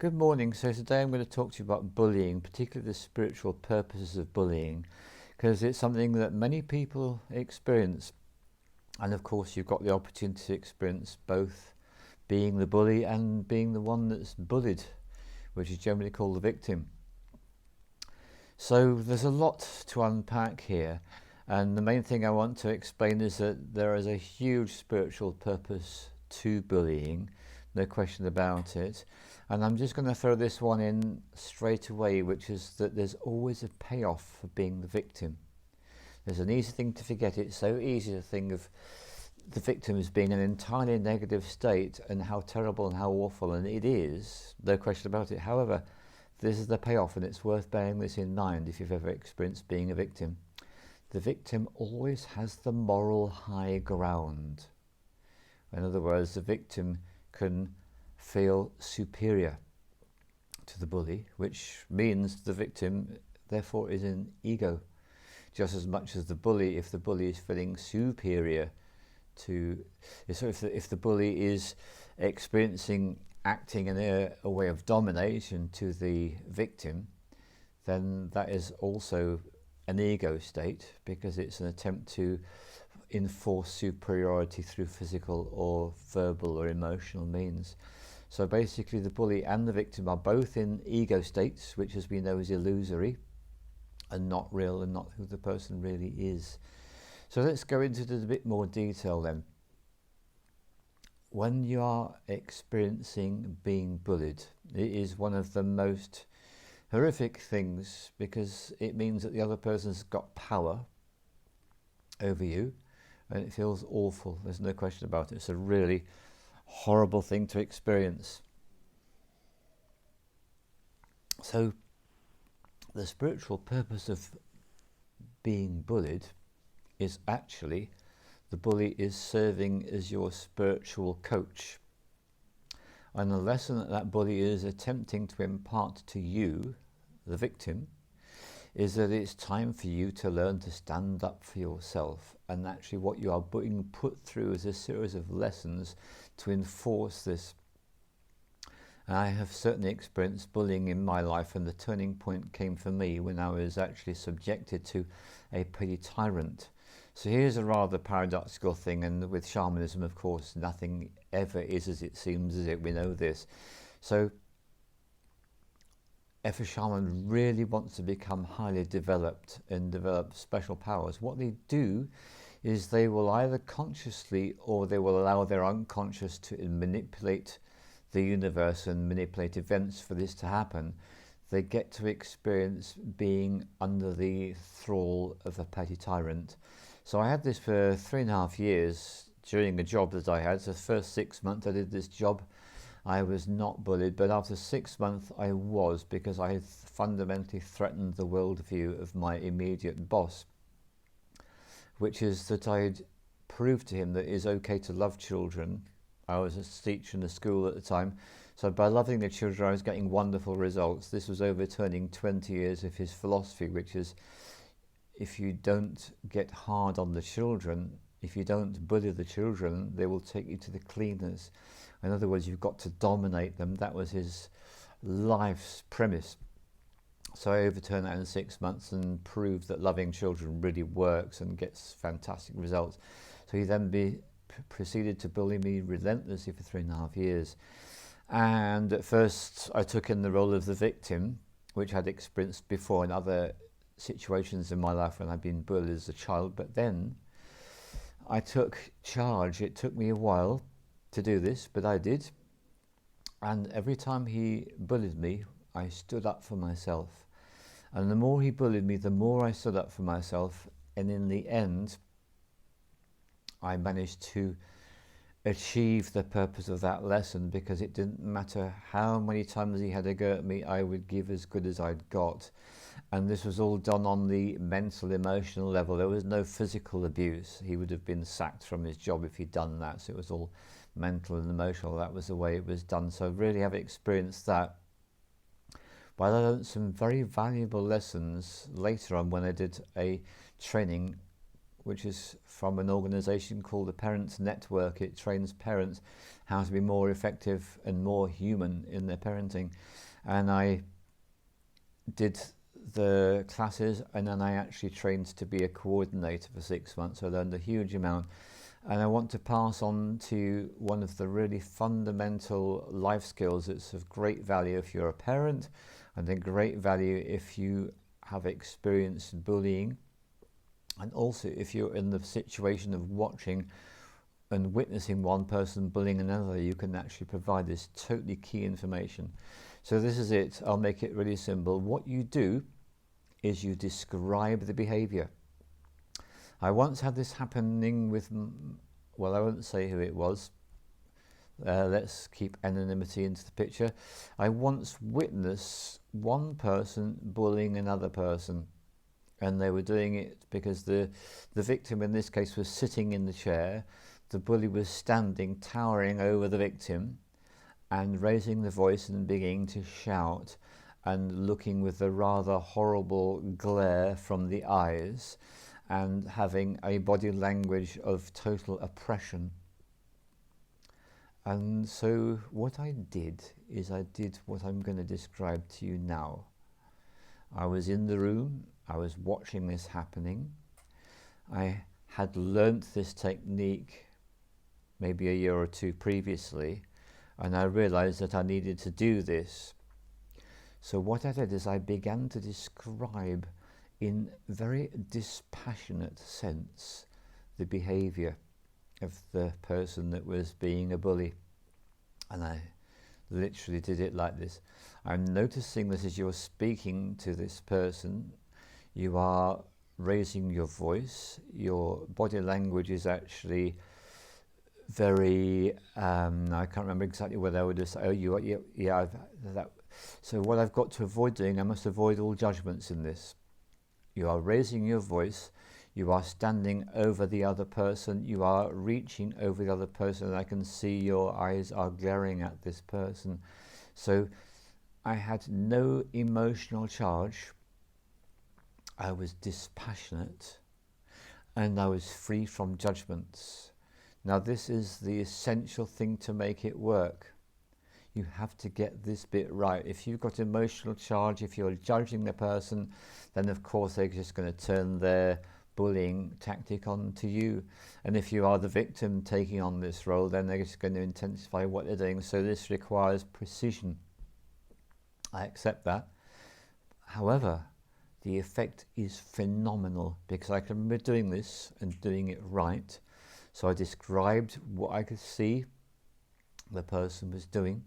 Good morning. So today I'm going to talk to you about bullying, particularly the spiritual purposes of bullying, because it's something that many people experience. And of course, you've got the opportunity to experience both being the bully and being the one that's bullied, which is generally called the victim. So there's a lot to unpack here. And the main thing I want to explain is that there is a huge spiritual purpose to bullying, no question about it. And I'm just going to throw this one in straight away, which is that there's always a payoff for being the victim. There's an easy thing to forget. It's so easy to think of the victim as being an entirely negative state and how terrible and how awful, and it is, no question about it. However, this is the payoff, and it's worth bearing this in mind if you've ever experienced being a victim. The victim always has the moral high ground. In other words, the victim can feel superior to the bully, which means the victim therefore is in ego, just as much as the bully. If the bully is feeling superior to, so if the bully is experiencing acting in a way of domination to the victim, then that is also an ego state, because it's an attempt to enforce superiority through physical or verbal or emotional means. So basically the bully and the victim are both in ego states, which as we know is illusory and not real and not who the person really is. So let's go into it a bit more detail then. When you are experiencing being bullied, it is one of the most horrific things, because it means that the other person's got power over you, and it feels awful. There's no question about it. It's a really horrible thing to experience. So the spiritual purpose of being bullied is actually the bully is serving as your spiritual coach. And the lesson that that bully is attempting to impart to you, the victim, is that it's time for you to learn to stand up for yourself. And actually what you are being put through is a series of lessons to enforce this. And I have certainly experienced bullying in my life, and the turning point came for me when I was actually subjected to a petty tyrant. So here's a rather paradoxical thing, and with shamanism, of course, nothing ever is as it seems, is it? We know this. So if a shaman really wants to become highly developed and develop special powers, what they do is they will either consciously or they will allow their unconscious to manipulate the universe and manipulate events for this to happen. They get to experience being under the thrall of a petty tyrant. So I had this for 3.5 years during a job that I had. So the first 6 months I did this job, I was not bullied, but after 6 months I was, because I had fundamentally threatened the worldview of my immediate boss, which is that I had proved to him that it is okay to love children. I was a teacher in a school at the time, so by loving the children I was getting wonderful results. This was overturning 20 years of his philosophy, which is, if you don't get hard on the children, if you don't bully the children, they will take you to the cleaners. In other words, you've got to dominate them. That was his life's premise. So I overturned that in 6 months and proved that loving children really works and gets fantastic results. So he then proceeded to bully me relentlessly for 3.5 years. And at first I took in the role of the victim, which I'd experienced before in other situations in my life when I'd been bullied as a child. But then I took charge. It took me a while to do this, but I did. And every time he bullied me, I stood up for myself. And the more he bullied me, the more I stood up for myself. And in the end, I managed to achieve the purpose of that lesson, because it didn't matter how many times he had a go at me, I would give as good as I'd got. And this was all done on the mental, emotional level. There was no physical abuse. He would have been sacked from his job if he'd done that. So it was all mental and emotional. That was the way it was done. So really have experienced that. But I learned some very valuable lessons later on when I did a training which is from an organization called the Parents Network. It trains parents how to be more effective and more human in their parenting. And I did the classes, and then I actually trained to be a coordinator for 6 months. So I learned a huge amount. And I want to pass on to one of the really fundamental life skills that's of great value if you're a parent, and a great value if you have experienced bullying, and also if you're in the situation of watching and witnessing one person bullying another. You can actually provide this totally key information. So this is it. I'll make it really simple. What you do is you describe the behavior. I once had this happening with, well, I won't say who it was. Let's keep anonymity into the picture. I once witnessed one person bullying another person, and they were doing it because the victim in this case was sitting in the chair. The bully was standing, towering over the victim, and raising the voice and beginning to shout, and looking with a rather horrible glare from the eyes, and having a body language of total oppression. And so what I did is I did what I'm going to describe to you now. I was in the room, I was watching this happening. I had learnt this technique maybe a year or two previously, and I realized that I needed to do this. So what I did is I began to describe in very dispassionate sense the behavior of the person that was being a bully. And I literally did it like this. I'm noticing that as you're speaking to this person, you are raising your voice. Your body language is actually very, I can't remember exactly whether I would just say, oh, you are, yeah, so what I've got to avoid doing, I must avoid all judgments in this. You are raising your voice, you are standing over the other person, you are reaching over the other person, and I can see your eyes are glaring at this person. So I had no emotional charge, I was dispassionate, and I was free from judgments. Now this is the essential thing to make it work. You have to get this bit right. If you've got emotional charge, if you're judging the person, then of course they're just going to turn their bullying tactic on to you. And if you are the victim taking on this role, then they're just going to intensify what they're doing. So this requires precision. I accept that. However, the effect is phenomenal, because I can remember doing this and doing it right. So I described what I could see the person was doing.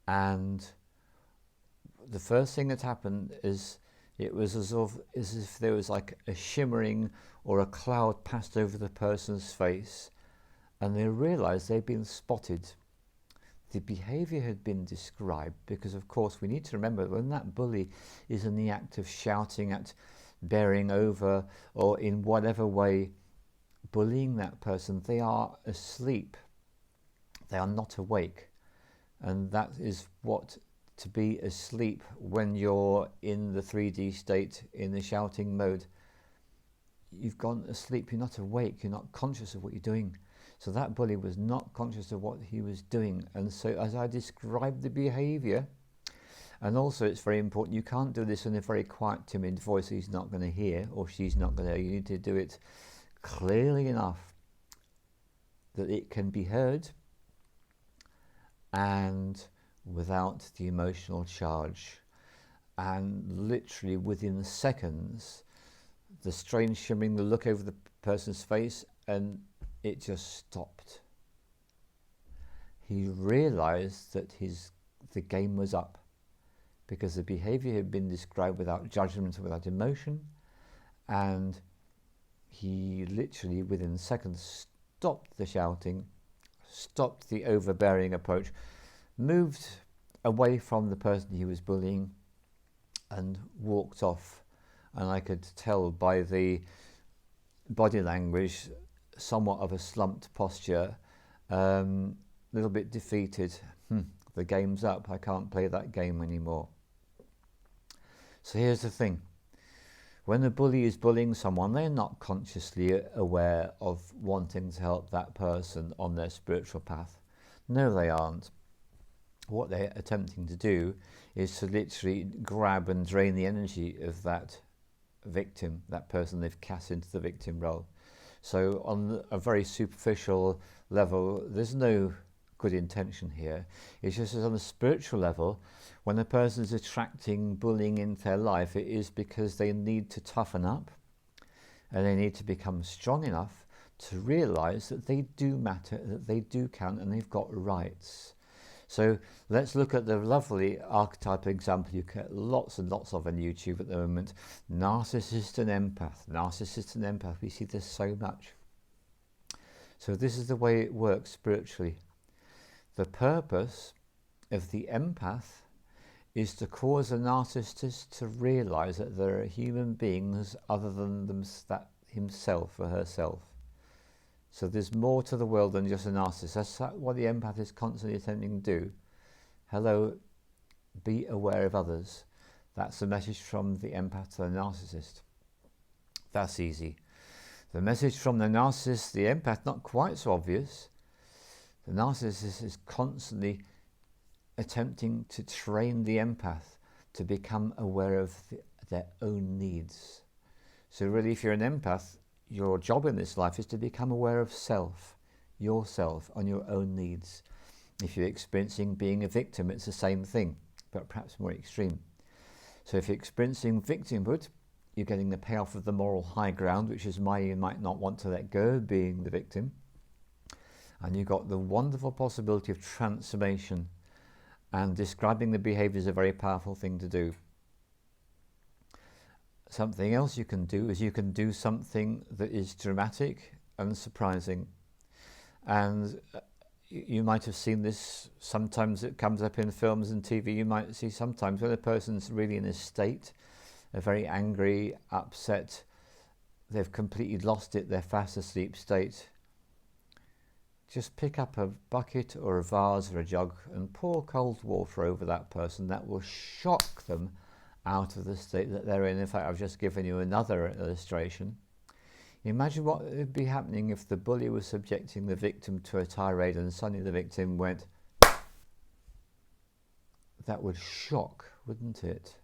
And the first thing that happened is it was as if there was like a shimmering or a cloud passed over the person's face, and they realized they'd been spotted. The behavior had been described, because of course we need to remember when that bully is in the act of shouting at, bearing over, or in whatever way bullying that person, they are asleep. They are not awake. And that is what to be asleep when you're in the 3D state, in the shouting mode. You've gone asleep, you're not awake, you're not conscious of what you're doing. So that bully was not conscious of what he was doing. And so as I described the behavior, and also it's very important, you can't do this in a very quiet, timid voice he's not going to hear, or she's not going to hear. You need to do it clearly enough that it can be heard, and without the emotional charge. And literally within seconds, the strange shimmering, the look over the person's face, and it just stopped. He realized that the game was up, because the behavior had been described without judgment, without emotion, and he literally within seconds stopped the shouting, stopped the overbearing approach, moved away from the person he was bullying, and walked off. And I could tell by the body language, somewhat of a slumped posture, a little bit defeated. The game's up, I can't play that game anymore. So here's the thing. When a bully is bullying someone, they're not consciously aware of wanting to help that person on their spiritual path. No, they aren't. What they're attempting to do is to literally grab and drain the energy of that victim, that person they've cast into the victim role. So on a very superficial level, there's no good intention here. It's just on a spiritual level, when a person is attracting bullying into their life, it is because they need to toughen up and they need to become strong enough to realize that they do matter, that they do count, and they've got rights. So let's look at the lovely archetypal example you get lots and lots of on YouTube at the moment. Narcissist and empath. Narcissist and empath. We see this so much. So this is the way it works spiritually. The purpose of the empath is to cause a narcissist to realize that there are human beings other than himself or herself. So there's more to the world than just a narcissist. That's what the empath is constantly attempting to do. Hello, be aware of others. That's the message from the empath to the narcissist. That's easy. The message from the narcissist to the empath, not quite so obvious. The narcissist is constantly attempting to train the empath to become aware of their own needs. So really, if you're an empath, your job in this life is to become aware of self, yourself, and your own needs. If you're experiencing being a victim, it's the same thing, but perhaps more extreme. So if you're experiencing victimhood, you're getting the payoff of the moral high ground, which is why you might not want to let go of being the victim. And you've got the wonderful possibility of transformation, and describing the behavior is a very powerful thing to do. Something else you can do is you can do something that is dramatic and surprising. And you might have seen this, sometimes it comes up in films and TV. You might see sometimes when a person's really in a state, a very angry, upset, they've completely lost it, they're fast asleep state. Just pick up a bucket or a vase or a jug and pour cold water over that person. That will shock them out of the state that they're in. In fact, I've just given you another illustration. Imagine what would be happening if the bully was subjecting the victim to a tirade and suddenly the victim went. That would shock, wouldn't it?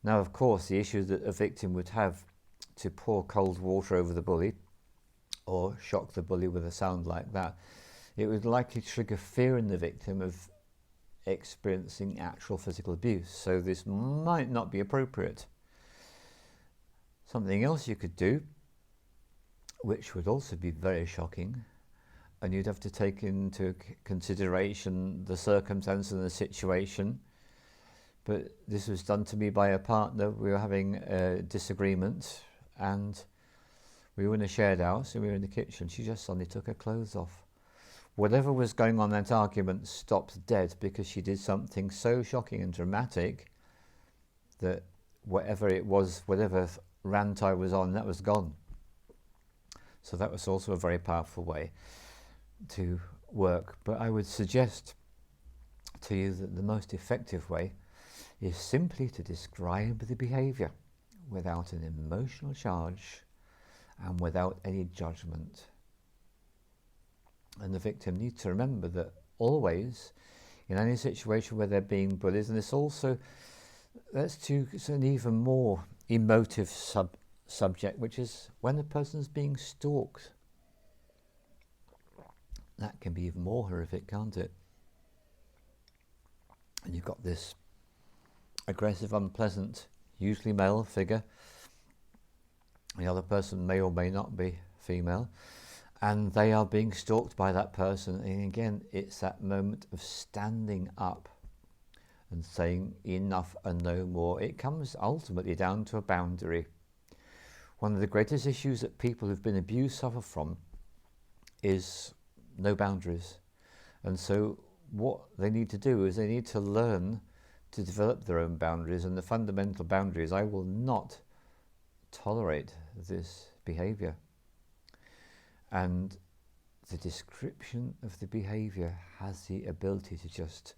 Now, of course, the issue that a victim would have to pour cold water over the bully or shock the bully with a sound like that, it would likely trigger fear in the victim of experiencing actual physical abuse. So this might not be appropriate. Something else you could do, which would also be very shocking, and you'd have to take into consideration the circumstance and the situation, but this was done to me by a partner. We were having a disagreement and we were in a shared house and we were in the kitchen. She just suddenly took her clothes off. Whatever was going on in that argument stopped dead because she did something so shocking and dramatic that whatever it was, whatever rant I was on, that was gone. So that was also a very powerful way to work. But I would suggest to you that the most effective way is simply to describe the behavior without an emotional charge and without any judgment. And the victim needs to remember that always, in any situation where they're being bullied, and this also, it's an even more emotive subject, which is when the person's being stalked. That can be even more horrific, can't it? And you've got this aggressive, unpleasant, usually male figure. The other person may or may not be female, and they are being stalked by that person. And again, it's that moment of standing up and saying enough and no more. It comes ultimately down to a boundary. One of the greatest issues that people who've been abused suffer from is no boundaries. And so what they need to do is they need to learn to develop their own boundaries. And the fundamental boundary is, I will not tolerate this behavior. And the description of the behavior has the ability to just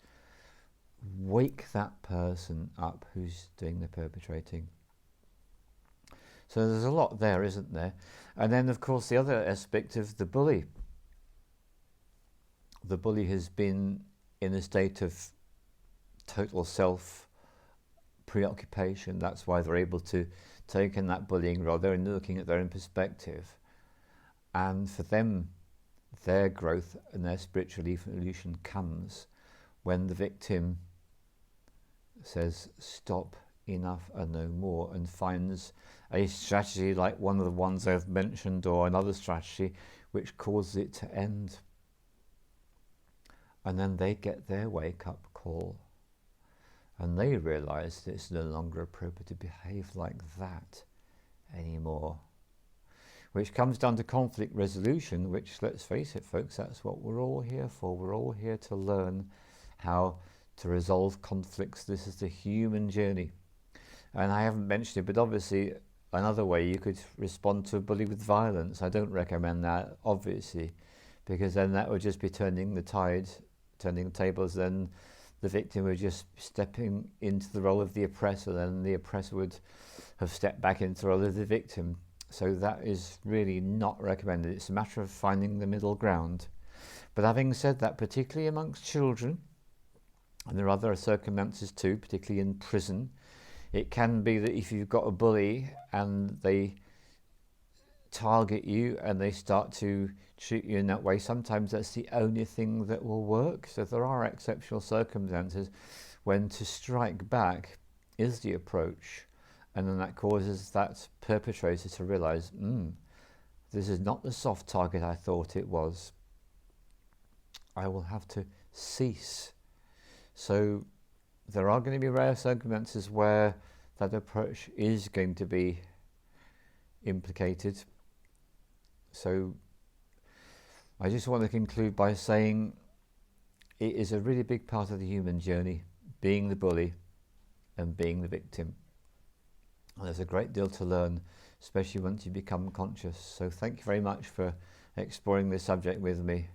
wake that person up who's doing the perpetrating. So there's a lot there, isn't there? And then, of course, the other aspect of the bully. the bully has been in a state of total self preoccupation. That's why they're able to take in that bullying role. They're looking at their own perspective, and for them, their growth and their spiritual evolution comes when the victim says stop, enough and no more, and finds a strategy like one of the ones I've mentioned, or another strategy which causes it to end. And then they get their wake-up call, and they realise that it's no longer appropriate to behave like that anymore. Which comes down to conflict resolution, which, let's face it folks, that's what we're all here for. We're all here to learn how to resolve conflicts. This is the human journey. And I haven't mentioned it, but obviously another way you could respond to a bully with violence. I don't recommend that, obviously, because then that would just be turning the tide, turning the tables. Then the victim would just be stepping into the role of the oppressor, then the oppressor would have stepped back into the role of the victim. So that is really not recommended. It's a matter of finding the middle ground. But having said that, particularly amongst children, and there are other circumstances too, particularly in prison, it can be that if you've got a bully and they target you and they start to treat you in that way, sometimes that's the only thing that will work. So there are exceptional circumstances when to strike back is the approach, and then that causes that perpetrator to realise, this is not the soft target I thought it was. I will have to cease. So there are going to be rare circumstances where that approach is going to be implicated. So I just want to conclude by saying it is a really big part of the human journey, being the bully and being the victim. And there's a great deal to learn, especially once you become conscious. So thank you very much for exploring this subject with me.